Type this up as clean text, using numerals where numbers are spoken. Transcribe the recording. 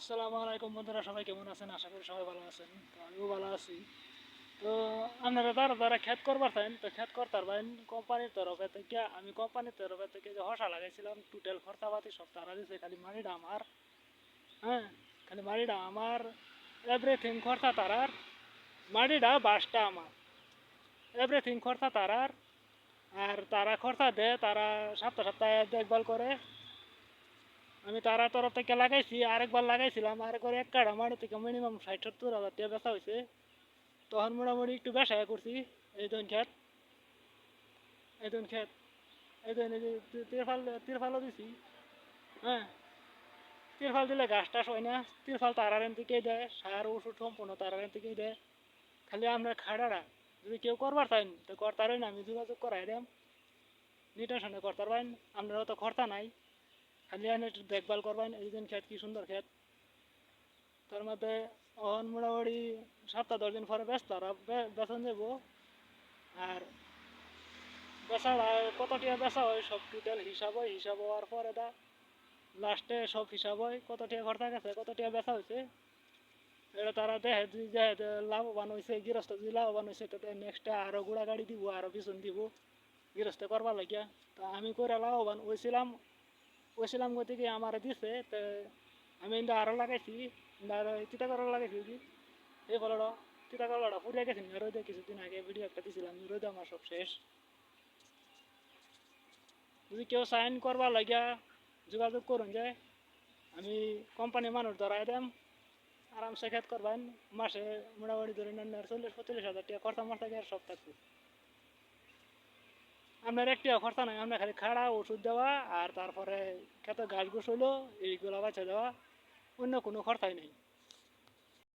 আসসালামু আলাইকুম বন্ধুরা, সবাই কেমন আছেন? আশা করি সবাই ভালো আছেন। তো আমিও ভালো আছি। তো আপনারা যারা যারা ক্ষেত করবার চান তো ক্ষেত করতে পারবেন কোম্পানির তরফে থেকে। আমি কোম্পানির তরফে থেকে যে হসা লাগাইছিলাম টোটাল খরচাপাতি সব তারা দিচ্ছে, খালি মাটিটা আমার। হ্যাঁ, খালি মাটিটা আমার, এভরিথিং খরচা তারার। মাটিটা বাসটা আমার, এভরিথিং খরচা তারার। আর তারা খরচা দেয়, তারা সপ্তাহে সপ্তাহে দেখভাল করে। আমি তারা তরফ থেকে লাগাইছি, আরেকবার লাগাইছিলাম, আরেকবার এক কাঠা মাটি থেকে মিনিমাম ৬০-৭০ হাজার টাকা বেচা হয়েছে। তখন মোটামুটি একটু বেচা করছি। এই ধরুন ক্ষেত, এই ধরুন ক্ষেত, এই ধরুন এই যে তিরফাল তিরফালও দিছি। হ্যাঁ, তিরফাল দিলে ঘাস টাস হয় না। তিরফাল তারারেন থেকেই দেয়, সার ওষুধ সম্পূর্ণ তারারেন থেকেই দেয়। খালি আমরা খাড়ারা যদি কেউ করবার চান তো করতারই না, আমি যোগাযোগ করাই দেম, নিটেশনে করতে পারবেন। আপনারও তো খরচা নাই, খালি আপনি একটু দেখভাল করবেন। এই দিন ক্ষেত কি সুন্দর ক্ষেত, তার মধ্যে অহন মোটামুটি ৭-১০ দিন পরে ব্যস্ত আর বেতন দেবো। আর বেচারা কত টাকা বেচা হয় সব টোটাল হিসাব হয়, হিসাব হওয়ার পরে লাস্টে সব হিসাব হয় কত টাকা খরচা গেছে, কত টাকা বেচা হয়েছে। এটা তারা দেখে, যদি দেখে লাভবান হয়েছে, গৃহস্থ যদি লাভবান হয়েছে তো নেক্সটে আরও গুড়া গাড়ি দিব, আরও পিছন দিব গৃহস্থ করবার লাগিয়া। তা আমি করে লাভবান হয়েছিলাম, হয়েছিলাম গতিকে আমার দিছে। তো আমি কিন্তু আরও লাগাইছি, আরও চিতা করে লাগাইছি কি এই ফলটা, চিতা করলাটা ফুরিয়ে গেছে না রোদে। কিছুদিন আগে ভিডিও একটা দিছিলাম, রোদে আমার সব শেষ। যদি কেউ সাইন করবার লাগিয়া যোগাযোগ করুন যে, আমি কোম্পানির মানুষ ধরাই দেম, আরামসে খেত করবেন। মাসে মোটামুটি ধরে নেন ৪০-৪৫ হাজার টাকা খরচা মরচা গিয়ে সব থাকবে। আপনার একটিও খরচা নাই, আপনার খালি খাড়া ওষুধ দেওয়া আর তারপরে খেতে ঘাস ঘুষ হইলো এইগুলো বাঁচা দেওয়া, অন্য কোনো খরচাই নেই।